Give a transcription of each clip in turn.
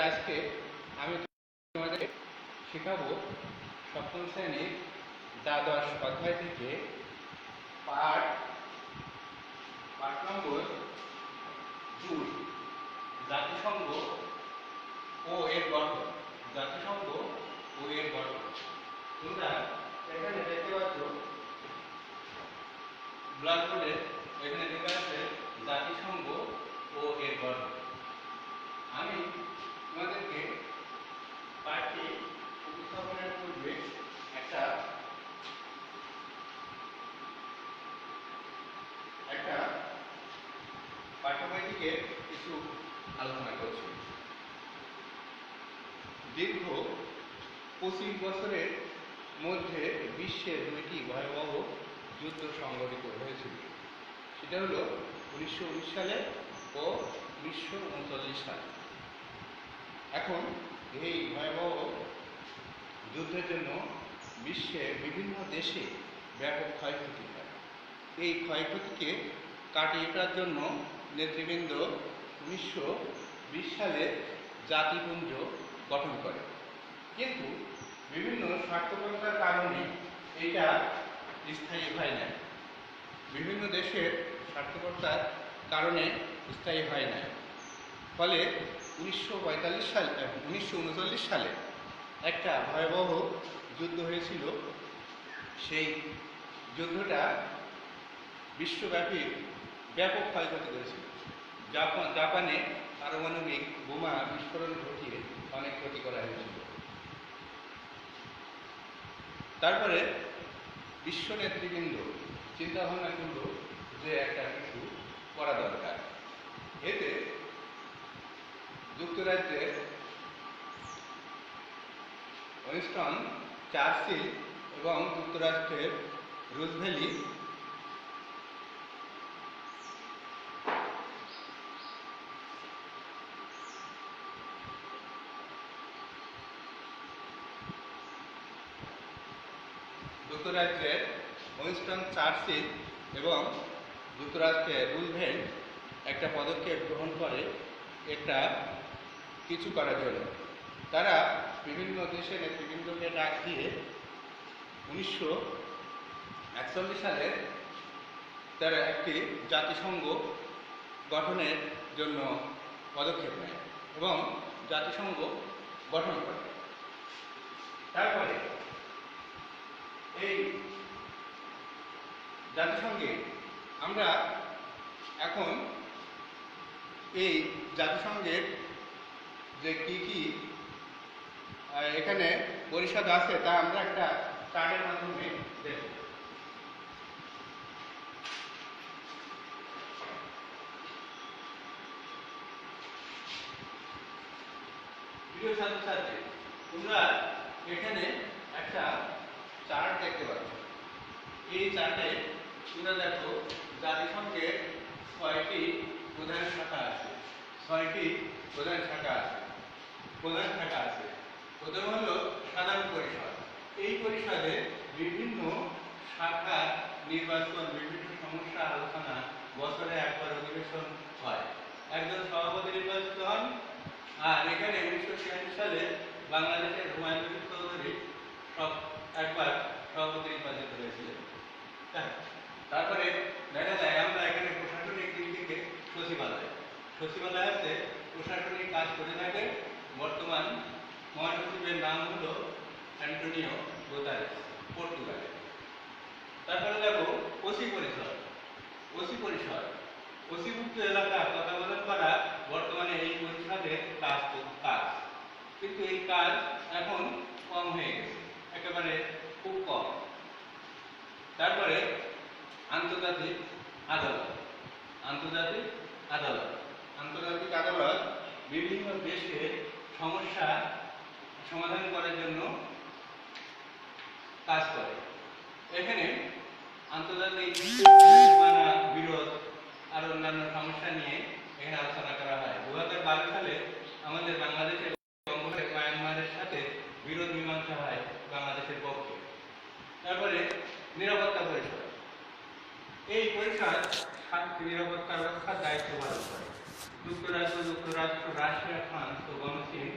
আজকে আমি তোমাদের শেখাবো সপ্তম শ্রেণীর দ্বাদশ অধ্যায় থেকে পাঠ নম্বর 2 জাতিসংঘ ও এর গঠন। জাতিসংঘ ও এর গঠন তোমরা এখানে দেখতে পাচ্ছ ব্ল্যাকবোর্ডে এখানে লেখা আছে জাতিসংঘ ও এর গঠন। আমি তোমাদেরকে পাঠটি উপস্থাপনের পূর্বে একটা পাঠ্যবই থেকে কিছু আলোচনা করছি। দীর্ঘ 25 বছরের মধ্যে বিশ্বে দুইটি ভয়াবহ যুদ্ধ সংঘটিত হয়েছিল। সেটা হলো 1919 সালে ও 1939 সালে। এখন এই ভয়াবহ যুদ্ধের জন্য বিশ্বে বিভিন্ন দেশে ব্যাপক ক্ষয়ক্ষতি হয়। এই ক্ষয়ক্ষতিকে কাটিয়ে ওঠার জন্য নেতৃবৃন্দ 1920 সালে জাতিপুঞ্জ গঠন করে, কিন্তু বিভিন্ন স্বার্থপরতার কারণে এটা স্থায়ী হয় না। বিভিন্ন দেশের স্বার্থপরতার কারণে স্থায়ী হয় না। ফলে 1939 সালে একটা ভয়াবহ যুদ্ধ হয়েছিল। সেই যুদ্ধটা বিশ্বব্যাপী ব্যাপক ক্ষয়ক্ষতি করেছিল। জাপানে পারমাণবিক বোমা বিস্ফোরণ ঘটিয়ে অনেক ক্ষতি করা হয়েছিল। তারপরে বিশ্ব নেতৃবৃন্দ চিন্তা ভাবনা করল যে একটা কিছু করা দরকার। এতে যুক্তরাজ্যের উইনস্টন চার্চিল এবং যুক্তরাষ্ট্রের রুজভেল্ট এবং যুক্তরাষ্ট্রের রুজভেল্ট একটা পদক্ষেপ গ্রহণ করে একটা কিছু করার জন্য। তারা বিভিন্ন দেশের নেতৃবৃন্দকে ডাক দিয়ে 1941 সালে তারা একটি জাতিসংঘ গঠনের জন্য পদক্ষেপ নেয় এবং জাতিসংঘ গঠন করে। তারপরে এই জাতিসংঘে আমরা এখন এই জাতিসংঘের যে কি এখানে পরিষদ আছে তা আমরা একটা চার্টের মাধ্যমে দেখব। প্রিয় ছাত্রছাত্রী, তোমরা এখানে একটা চার্ট দেখতে পাচ্ছ। এই চার্টে তোমরা দেখো জাতিসংঘের 6টি প্রধান শাখা আছে। 6টি প্রধান শাখা আছে। প্রথম হলো সাধারণ পরিষদ। এই পরিষদে বিভিন্ন শাখা নির্বাচন, বিভিন্ন সমস্যা আলোচনা, বছরে একবার অধিবেশন হয়। একজন সভাপতি নির্বাচিত হন। আর এখানে 1986 সালে বাংলাদেশের হুমায়ুন কবির চৌধুরী একবার সভাপতি নির্বাচিত হয়েছিলেন। তারপরে দেখা যায় আমরা এখানে প্রশাসনিক দিক থেকে সচিবালয় আছে, প্রশাসনিক কাজ করে থাকে। বর্তমান মহাসচিবের নাম হলো অ্যান্টোনিও গুতেরেস, পর্তুগালে। তারপরে দেখো অসিভুক্ত এলাকা তত্ত্বাবধান করা বর্তমানে এই পরিষদের কাজ, কিন্তু এই কাজ এখন কম হয়ে গেছে, একেবারে খুব কম। তারপরে আন্তর্জাতিক আদালত বিভিন্ন দেশের সমস্যা সমাধান করার জন্য কাজ করে। এখানে আন্তর্জাতিক বিরোধ আর অন্যান্য সমস্যা নিয়ে এখানে আলোচনা করা হয়। 2012 সালে আমাদের বাংলাদেশের মায়ানমারের সাথে বিরোধ মীমাংসা হয় বাংলাদেশের পক্ষে। তারপরে নিরাপত্তা পরিষদ। এই পরিষদ শান্তি নিরাপত্তা রক্ষার দায়িত্ব পালন করে। যুক্তরাষ্ট্র, রাশিয়া, ফ্রান্স ও গণচীন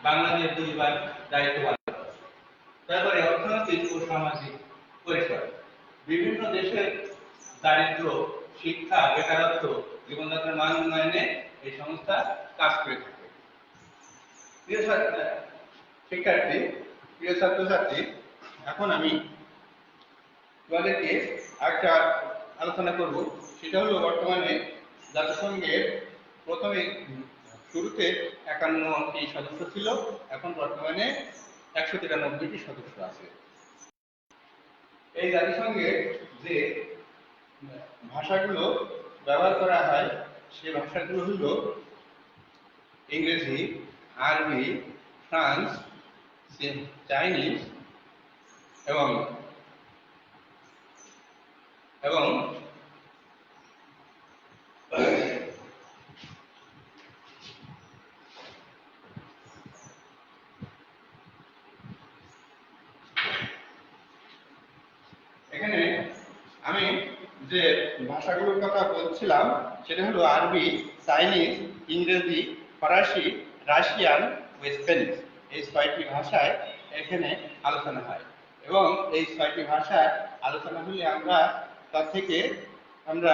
বাংলাদেশ দুইবার দায়িত্ব পালন করে। তারপরে অর্থনৈতিক ও সামাজিক পরিসর বিভিন্ন দেশের দারিদ্র, শিক্ষা, বেকারত্ব, জীবনযাত্রার মান উন্নয়নে এই সংস্থা কাজ করে থাকে। প্রিয় শিক্ষার্থী, প্রিয় ছাত্রছাত্রী, এখন আমি তোমাদেরকে একটা আলোচনা করব, সেটা হলো বর্তমানে জাতিসংঘের প্রথমে শুরুতে 51টি সদস্য ছিল, এখন বর্তমানে 193টি সদস্য আছে। এই জাতিসংঘের যে ভাষাগুলো ব্যবহার করা হয় সেই ভাষাগুলো হলো ইংরেজি, আরবি, ফ্রান্স, চাইনিজ এবং এবং এখানে আমি যে ভাষাগুলোর কথা বলছিলাম সেটা হলো আরবি, চাইনিজ, ইংরেজি, ফরাসি, রাশিয়ান ও স্প্যানিশ। এই 6টি ভাষায় এখানে আলোচনা হয় এবং এই 6টি ভাষায় আলোচনা হলে আমরা তার থেকে আমরা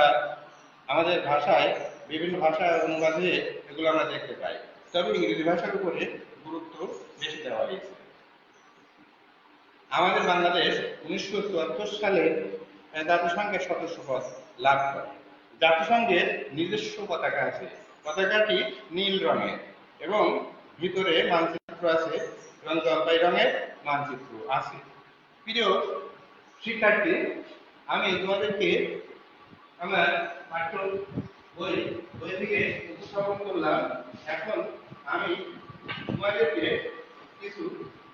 আমাদের ভাষায় বিভিন্ন ভাষায় অনুবাদ হয়ে এগুলো আমরা দেখতে পাই। তবে ইংরেজি ভাষার উপরে গুরুত্ব বেশি দেওয়া হয়েছে। আমাদের বাংলাদেশ 1974 সালে জাতিসংঘের সদস্যপদ লাভ করে। জাতিসংঘের নিজস্ব পতাকা আছে, পতাকাটি নীল রঙের এবং ভিতরে মানচিত্র আছে এবং জলপাই রঙের মানচিত্র আছে। প্রিয় শিক্ষার্থী, আমি তোমাদেরকে আমার পাঠ্য বই থেকে উপস্থাপন করলাম। এখন আমি তোমাদেরকে কিছু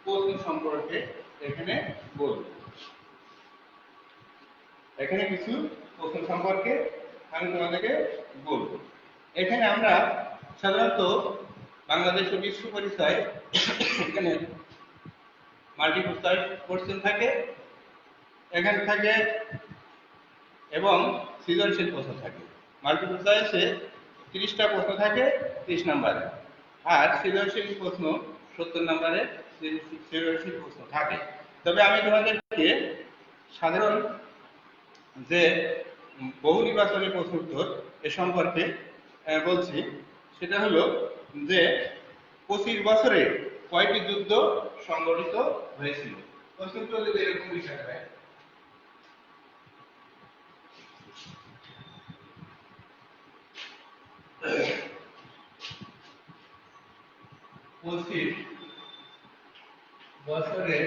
প্রশ্ন সম্পর্কে এখানে বলব। এখানে কিছু প্রশ্ন সম্পর্কে আমি তোমাদেরকে বলবো। এখানে আমরা সাধারণত বাংলাদেশ ও বিশ্ব পরিচয় এখানে মাল্টিপল চয়েস কোশ্চেন থাকে, এখানে থাকে এবং সৃজনশীল প্রশ্ন থাকে। মাল্টিপল চয়েসে 30টা প্রশ্ন থাকে 30 নম্বরে, আর সৃজনশীল প্রশ্ন 70 নম্বরের সৃজনশীল প্রশ্ন থাকে। তবে আমি তোমাদেরকে সাধারণ যে বহু নির্বাচনী প্রশ্ন উত্তর এ সম্পর্কে বলছি। সেটা হলো যে 25 বছরে কয়টি যুদ্ধ সংঘটিত হয়েছিল। প্রশ্নটা হলো এরকম বিষয় হয়। 25 বছরে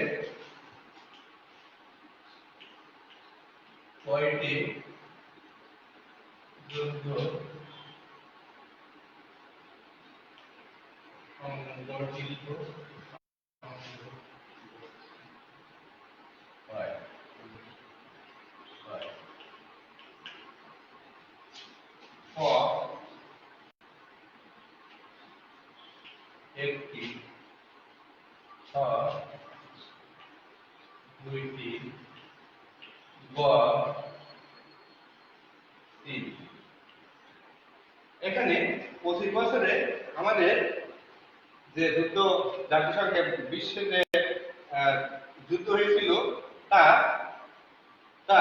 কয়টি যুদ্ধ সংঘটিত হয়? ক একটি, খ দুইটি, গ তিনটি। এখানে 25 বছরে আমাদের যে যুদ্ধ জাতিসংঘে বিশ্বে যে যুদ্ধ হয়েছিল তা তা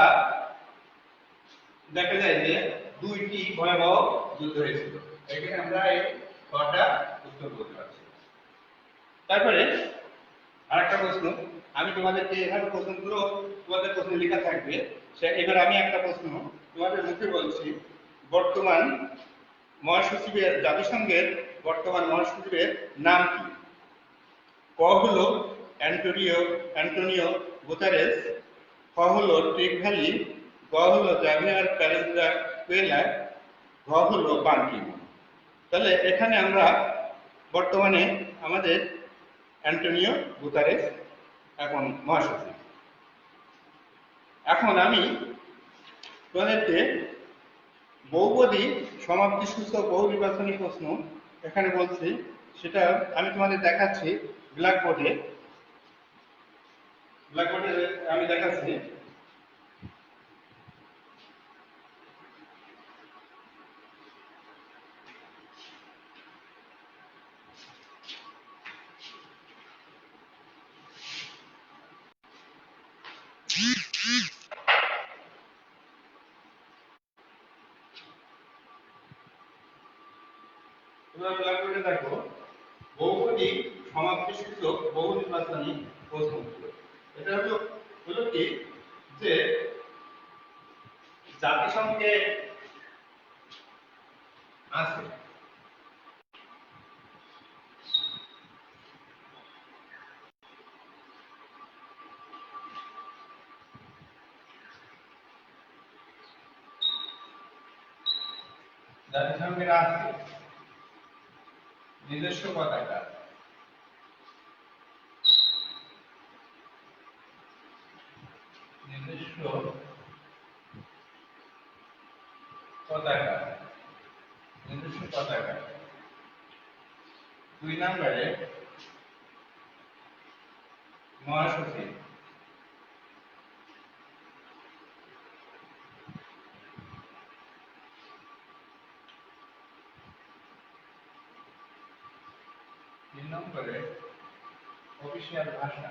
দেখা যায় যে 2টি ভয়াবহ যুদ্ধ হয়েছিল। এখানে আমরা এই ছটা উত্তর করতে পারছি। তারপরে আরেকটা প্রশ্ন, আমি তোমাদেরকে এখানে প্রশ্নগুলো তোমাদের প্রশ্নে লেখা থাকবে, এবার আমি একটা প্রশ্ন তোমাদের মুখে বলছি। বর্তমান মহাসচিবের, জাতিসংঘের বর্তমান মহাসচিবের নাম কি? ক হলো অ্যান্টোনিও গুতেরেস, খ হলো টেক ভ্যালি, গ হলো জাভিয়ার ভেনেজুয়েলা, ঘ হলো বান কি মুন। তাহলে এখানে আমরা বর্তমানে আমাদের অ্যান্টোনিও গুতেরেস এখন মহাসচিব। এখন আমি তোমাদেরকে বহুপদী সমাপ্তি সূচক বহু নির্বাচনী প্রশ্ন এখানে বলছি, সেটা আমি তোমাদের দেখাচ্ছি ব্ল্যাকবোর্ডে আমি দেখাচ্ছি। এবার খেয়াল করে দেখো, বহুপদী সমাপ্তি সূচক বহু নির্বাচনী প্রশ্ন উত্তর। এটা হলো কি যে জাতিসংঘে আছে জাতিসংঘের আছে নিজস্ব পতাকা, নিজস্ব পতাকা, নিজস্ব পতাকা। 2 নম্বরে মহাসচিব, তিন নম্বরে অফিসিয়াল ভাষা,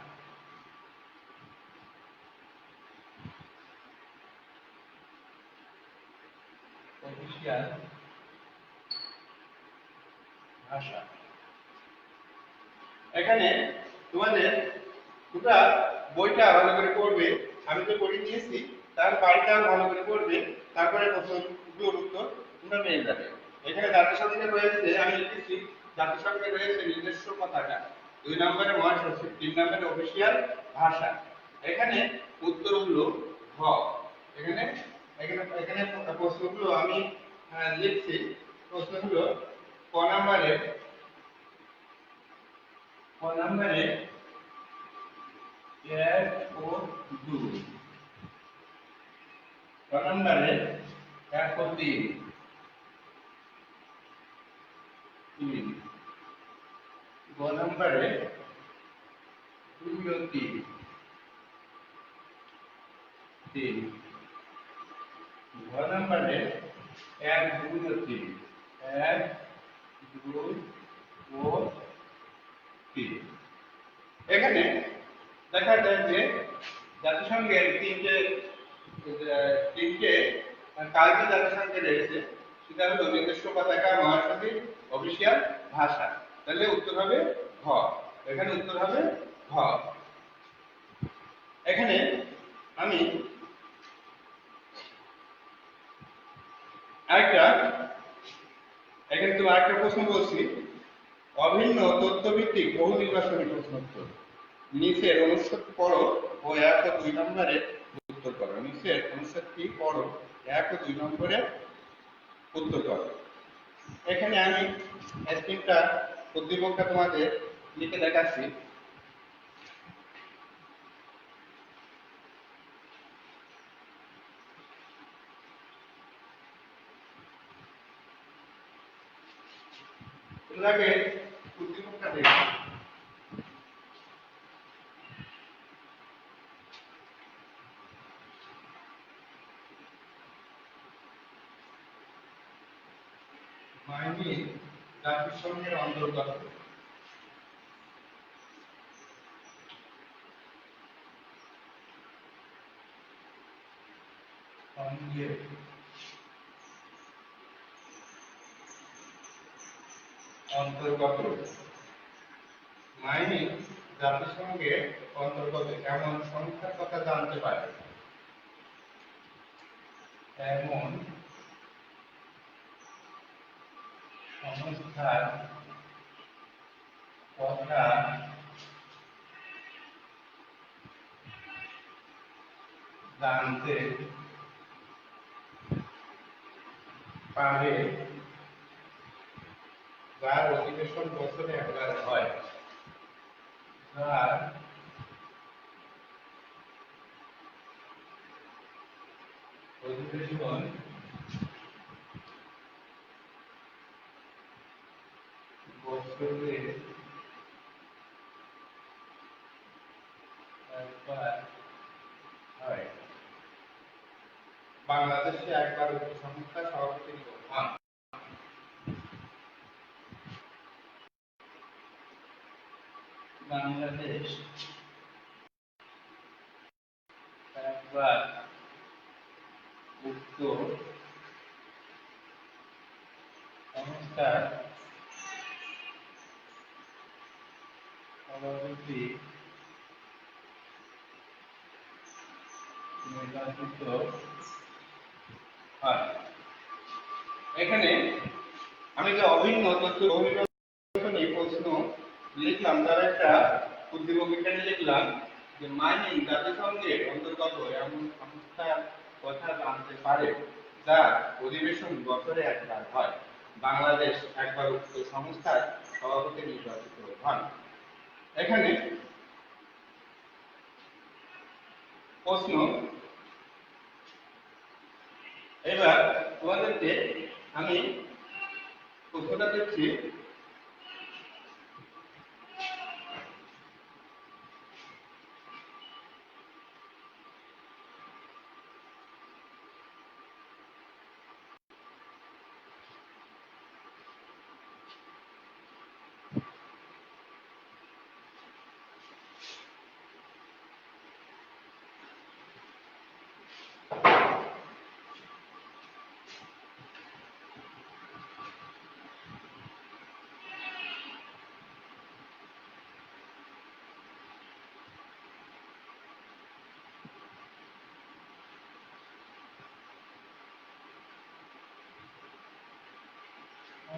অফিসিয়াল ভাষা। এখানে তোমাদের তোমরা বইটা ভালো করে পড়বে, আমি তো পড়ে নিয়েছি, তার বাড়িটাও ভালো করে পড়বে, তারপরে প্রশ্নগুলোর উত্তর তোমরা পেয়ে যাবে। এখানে জাতিসংঘে রয়েছে, আমি লিখেছি জাতিসংঘে রয়েছে নিজস্ব পতাকা, 2 নম্বরে মহাসচিব, 3 নম্বরে অফিসিয়াল ভাষা। এখানে উত্তর হলো হ। এখানে এখানে এখানে প্রশ্নগুলো আমি লিখছি। প্রশ্ন হলো ক নম্বরে, ক নম্বরে 1 ও 2, ক নম্বরে 1 ও 3, গ নম্বরে 2 ও 3, ঘ নম্বরে 1, 2 ও 3, 1, 2 ও 3। এখানে দেখা যায় যে জাতিসংঘের তিনটে কাজ জাতিসংঘে রয়েছে, সেটা হলো নিজস্ব পতাকা, মহাসচিব, অফিসিয়াল ভাষা। তাহলে উত্তর হবে ঘ। এখানে উত্তর হবে ঘ। এখানে আমি আরেকটা এখানে তো আরেকটা প্রশ্ন বলছি, অভিন্ন তথ্যভিত্তিক বহু নির্বাচনী প্রশ্ন উত্তর। নিচের অনুচ্ছেদ পড়ো ও 1 ও 2 নম্বরে উত্তর করো। নিচের অনুচ্ছেদটি পড়ো, 1 ও 2 নম্বরে উত্তর করো। এখানে আমি স্ক্রিনটা প্রতিপক্ষা তোমাদের লিখে দেখাচ্ছি। এটাকে প্রতিপক্ষা দেখো। মাইনি জাতিসংঘের অন্তর্গত সংঘের অন্তর্গত, মাইনি জাতিসংঘের অন্তর্গত এমন সংস্থার কথা জানতে পারে, এমন সংস্থার কথা জানতে পারে, যার অধিবেশন বছরে একবার হয়, যার অধিবেশন বছরে একবার হয়। বাংলাদেশে একবার উক্ত সংস্থার সভাপতি হন। বাংলাদেশ বা উক্ত সংস্থার সভাপতি নির্বাচিত হয়। এখানে আমি যে অভিন্ন তথ্য এই প্রশ্ন লিখলাম, তার একটা উদ্দীপক লিখলাম যে মাইনিং জাতিসংঘের অন্তর্গত এমন সংস্থার কথা জানতে পারে যার অধিবেশন বছরে একবার হয়। বাংলাদেশ একবার উক্ত সংস্থার সভাপতি নির্বাচিত হন। এখানে প্রশ্ন, এবার তোমাদেরকে আমি প্রশ্নটা দিচ্ছি।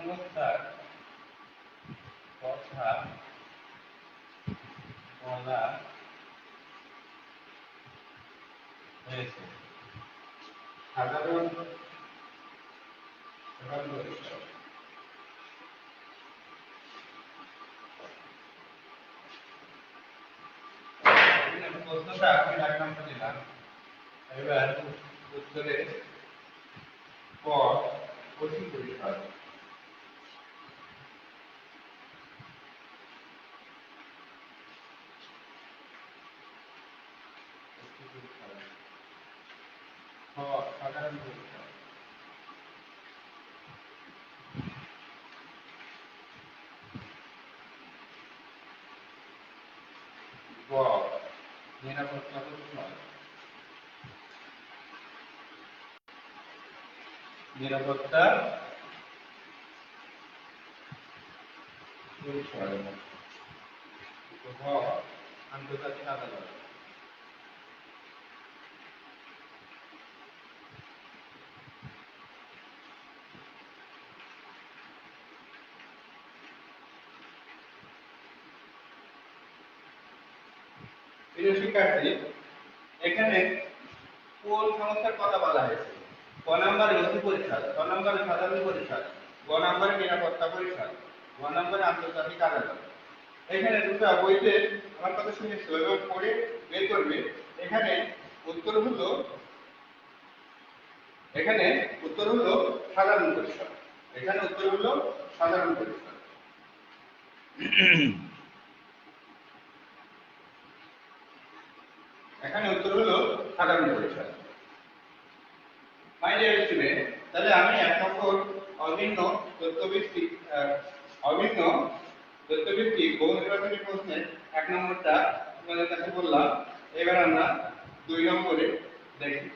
সংস্থার কথা বলা হয়েছে সাধারণ পরিষদ। প্রশ্নটা আমি এক নম্বর দিলাম। এবার উত্তরে ক কঠিন পরিষদ। সাধারণ পরিষদ। গ নিরাপত্তা পরিষদ। নিরাপত্তা পরিষদ। ঘ আন্তর্জাতিক আদালত। প্রিয় শিক্ষার্থী, এখানে কোন সংস্থার কথা বলা হয়েছে? ক নম্বরে নথি পরিষদ, ক নম্বরে সাধারণ পরিষদ, গ নম্বরে নিরাপত্তা পরিষদ, গ নম্বরে আন্তর্জাতিক আদালত। এখানে দুটো বইতে আমার কথা শুনে এবার পড়ে বের করবে। এখানে উত্তর হলো সাধারণ পরিষদ। এখানে উত্তর হলো সাধারণ পরিষদ। এখানে উত্তর হলো সাধারণ পরিষদ। মাই ডিয়ার স্টুডেন্ট, তাহলে আমি এক নম্বর অভিন্ন তথ্যভিত্তিক বহু নির্বাচনী প্রশ্নের এক নম্বরটা তোমাদের কাছে বললাম। এবার আমরা 2 নম্বরে দেখি।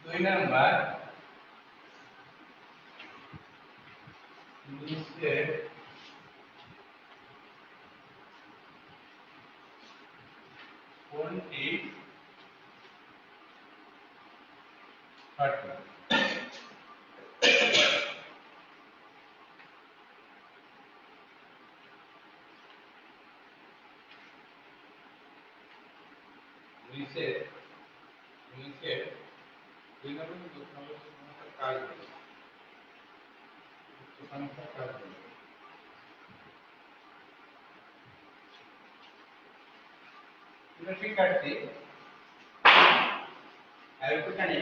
দুই নাম্বার নিচের কোনটি সঠিক? নিচের দুই নম্বর সমস্যার কাজ শিক্ষার্থী এখানে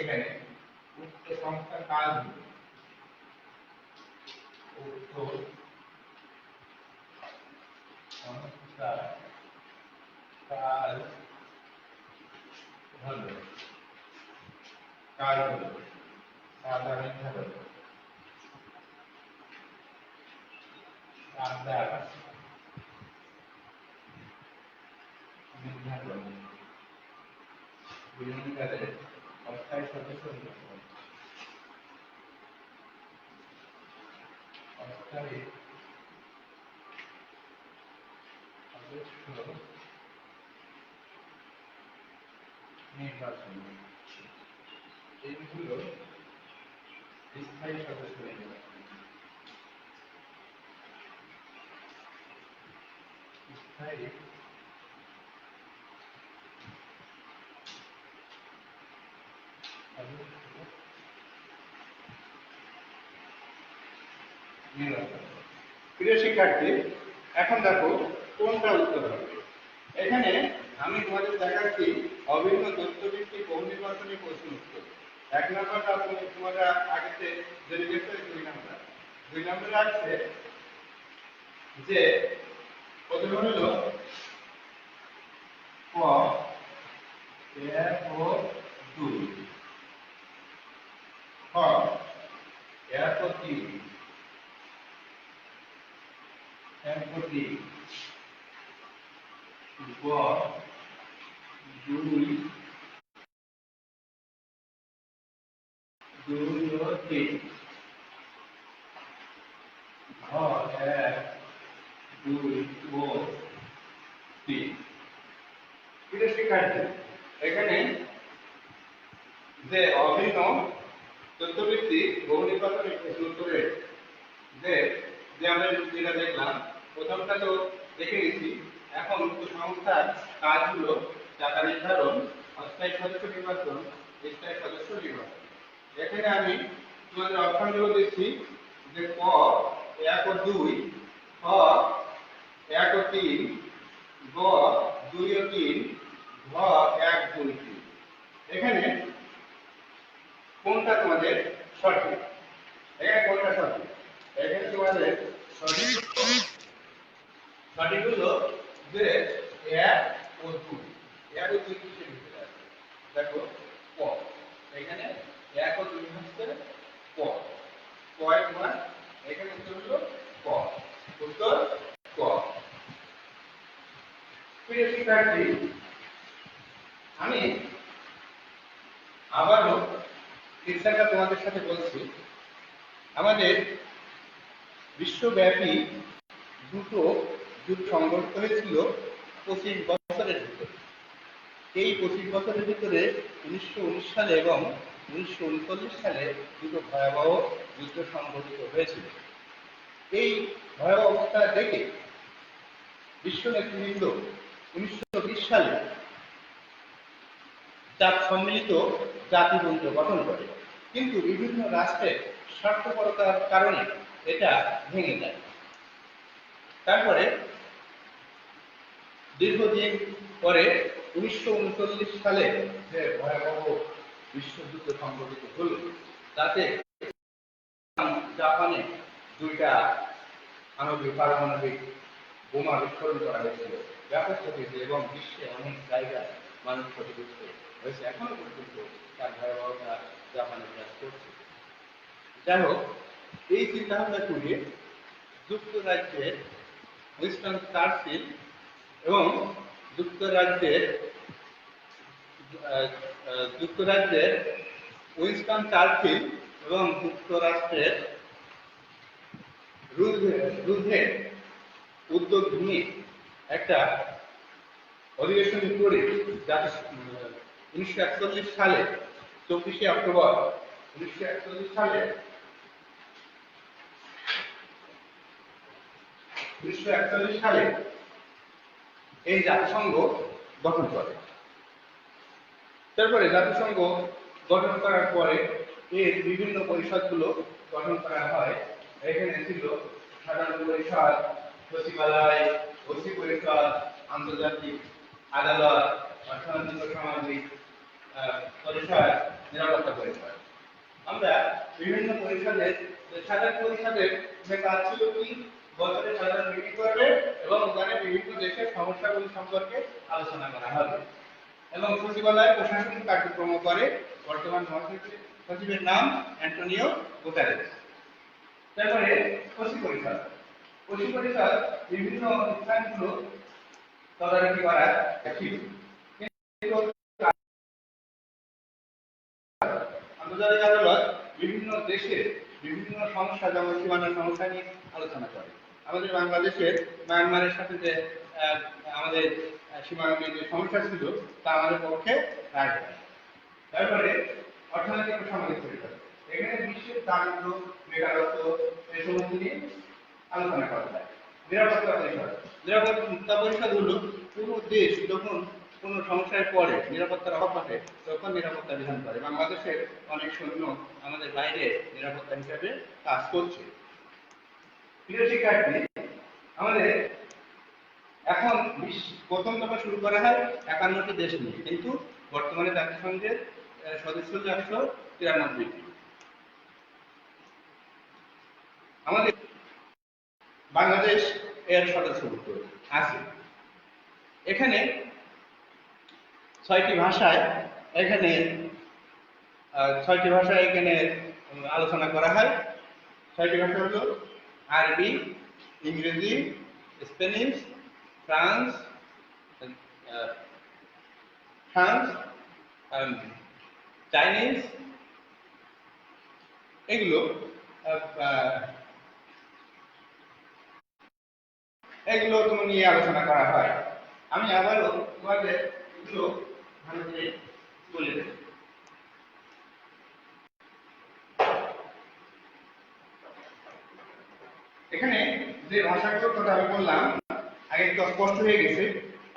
এখানে উক্ত সংস্থার কাজ উক্ত সংস্থার কাজ হলো কাজ হলো সাধারণ নির্ধারণ বিভিন্ন কাজের অস্থায়ী সদস্য নির্বাচন অস্থায়ী সদস্য নির্বাচন এইগুলো স্থায়ী সদস্য নির্বাচন স্থায়ী প্রিয় শিক্ষার্থী, এখন দেখো কোনটা উত্তর হবে। এখানে আমি তোমাদের দেখাচ্ছি অভিন্ন তথ্যভিত্তিক বহু নির্বাচনী প্রশ্ন উত্তর। 1 নম্বরটা তোমরা আগেতে জেনে গেছো। 2 নম্বরে আছে যে প্রথমে হলো ক 1 ও 2, খ 1 ও 3, 1 ও 3, গ 2, 2 ও 3, ঘ 1, 2 ও 3। প্রিয় শিক্ষার্থী, এখানে যে অভিন্ন তথ্যভিত্তিক বহু নির্বাচনী প্রশ্ন উত্তরে যে যে আমরা যেটা দেখলাম, প্রথমটা তো দেখে নিচ্ছি। এখন সংস্থার কাজগুলো টাকা নির্ধারণ, অস্থায়ী সদস্য নির্বাচন, স্থায়ী সদস্য নির্বাচন। এখানে আমি তোমাদের অপশনগুলো দিচ্ছি যে ক 1 ও 2, খ 1 ও 3, গ 2 ও 3, ঘ 1, 2, 3। এখানে কোনটা তোমাদের সঠিক? এখানে কোনটা সঠিক? এখানে তোমাদের সঠিক হলো যে 1 ও 2, 1 ও 2 কিসের ভিতরে আছে? দেখো ক, এখানে 1 ও 2 হচ্ছে ক, কয় তোমার এখানে উত্তর হলো ক, উত্তর ক। প্রিয় শিক্ষার্থী, আমি আবারও ঠিকঠাকটা তোমাদের সাথে বলছি। আমাদের বিশ্বব্যাপী দুটো যুদ্ধ সংঘটিত হয়েছিল 25 বছরের ভিতরে। এই 25 বছরের ভিতরে 1919 সালে এবং 1939 সালে দুটো ভয়াবহ যুদ্ধ সংঘটিত হয়েছিল। এই ভয়াবহ অবস্থা দেখে বিশ্ব নেতৃবৃন্দ 1920 সালে সম্মিলিত জাতিপুঞ্জ গঠন করে, কিন্তু বিভিন্ন রাষ্ট্রের স্বার্থপরতার কারণে এটা ভেঙে যায়। তারপরে দীর্ঘদিন পরে 1939 সালে যে ভয়াবহ বিশ্বযুদ্ধ সংঘটিত হল, তাতে জাপানে 2টা পারমাণবিক বোমা বিস্ফোরণ করা হয়েছিল ব্যাপক ক্ষতিতে, এবং বিশ্বে অনেক জায়গায় মানুষ ক্ষতিগ্রস্ত হয়েছে। এখনো পর্যন্ত তার ভয়াবহতা জাপানে বিরাজ করছে। যাই হোক, এই চিন্তাভাবনা করে যুক্তরাজ্যের উইনস্টন চার্চিল এবং যুক্তরাজ্যের উইনস্টন চার্চিল এবং যুক্তরাষ্ট্রের রুজভেল্ট উদ্যোগ নিয়ে একটা অধিবেশন করে 1941 সালে 24শে অক্টোবর 1941 সালে 1941 সালে এই জাতিসংঘ গঠন করে। তারপরে জাতিসংঘ গঠন করার পরে এর বিভিন্ন পরিষদগুলো গঠন করা হয়। এখানে ছিল সাধারণ পরিষদ, সচিবালয়, অতি পরিষদ, আন্তর্জাতিক আদালত, অর্থনৈতিক ও সামাজিক পরিষদ, নিরাপত্তা পরিষদ। আমরা বিভিন্ন পরিষদের সাধারণ পরিষদের যে কাজ ছিল কি, বছরে সাধারণ মিটিং করবে এবং ওখানে বিভিন্ন দেশের সমস্যাগুলি সম্পর্কে আলোচনা করা হবে। এবং সচিবালয়ে প্রশাসনিক কার্যক্রম করে। বর্তমান মহাসচিবের নাম অ্যান্টোনিও গুতেরেস। তারপরে ওসি পরিষদ। ওসি পরিষদ বিভিন্ন স্থানগুলো তদারকি করার ছিল। আন্তর্জাতিক আদালত বিভিন্ন দেশের বিভিন্ন সমস্যা, যেমন সীমানা সমস্যা নিয়ে আলোচনা করে। আমাদের বাংলাদেশের মায়ানমারের সাথে যে আমাদের সীমান্তে যে সমস্যা ছিল তা আমাদের পক্ষে রায় হয়। তারপরে অর্থনৈতিক ও সামাজিক পরিষদ, এখানে বিশ্বের দারিদ্র, বেকারত্ব এই সমস্ত নিয়ে আলোচনা করা হয়। নিরাপত্তা পরিষদ। নিরাপত্তা পরিষদ হলো কোনো দেশ যখন কোনো সমস্যায় পড়ে, নিরাপত্তার অভাব ঘটে, তখন নিরাপত্তা বিধান করে। বাংলাদেশের অনেক সৈন্য আমাদের বাইরে নিরাপত্তা হিসাবে কাজ করছে। প্রিয় শিক্ষার্থী, আমাদের এখন প্রথম দফা শুরু করা হয় 51টি দেশ নিয়ে, কিন্তু বর্তমানে জাতিসংঘের সদস্য 193টি। আমাদের বাংলাদেশ এর সদস্যভুক্ত আছে। এখানে 6টি ভাষায় এখানে আলোচনা করা হয়। 6টি ভাষা হলো আরবি, ইংরেজি, স্প্যানিশ, ফ্রান্স, চাইনিজ, এগুলো নিয়ে আলোচনা করা হয়। আমি আবারও তোমাদের এগুলো ভালো করে বলে দেব। এখানে যে ভাষাগুলোর কথা আমি বললাম আগে একটু স্পষ্ট হয়ে গেছে।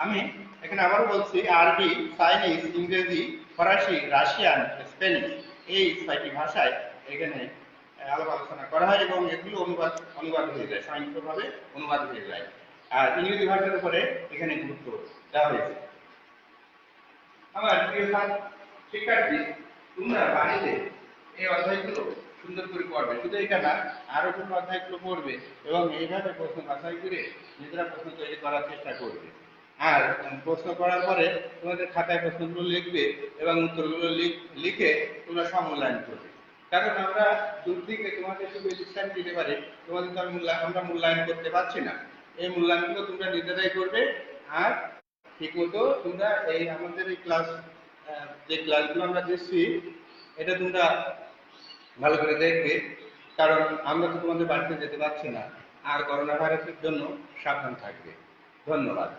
আমি এখানে আবারও বলছি, আরবি, চাইনিজ, ইংরেজি, ফরাসি, রাশিয়ান, স্প্যানিশ, এই 6টি ভাষায় এখানে আলোচনা করা হয় এবং এগুলো অনুবাদ হয়ে যায়, স্বয়ংক্রিয়ভাবে অনুবাদ হয়ে যায়। আর ইংরেজি ভাষার উপরে এখানে গুরুত্ব দেওয়া হয়েছে। আমার প্রিয় শিক্ষার্থী, তোমরা বাড়িতে এই অধ্যায়গুলো সুন্দর করে পড়বে। শুধু এটা না, আরো কোনো অধ্যায়গুলো পড়বে এবং এইভাবে প্রশ্ন বাছাই করে নিজেরা প্রশ্ন তৈরি করার চেষ্টা করবে। আর প্রশ্ন করার পরে তোমাদের খাতায় প্রশ্নগুলো লিখবে এবং উত্তরগুলো লিখে তোমরা সমমূল্যায়ন করবে। কারণ আমরা দূর থেকে তোমাদের শুধু ডিসকাউন্ট দিতে পারি, তোমাদের তো আমরা মূল্যায়ন করতে পারছি না। এই মূল্যায়নগুলো তোমরা নিজেরাই করবে। আর ঠিকমতো তোমরা এই আমাদের এই যে ক্লাসগুলো আমরা দিচ্ছি এটা তোমরা ভালো করে দেখবে, কারণ আমরা তো তোমাদের বাড়িতে যেতে পারছি না। আর করোনা ভাইরাসের জন্য সাবধান থাকবে। ধন্যবাদ।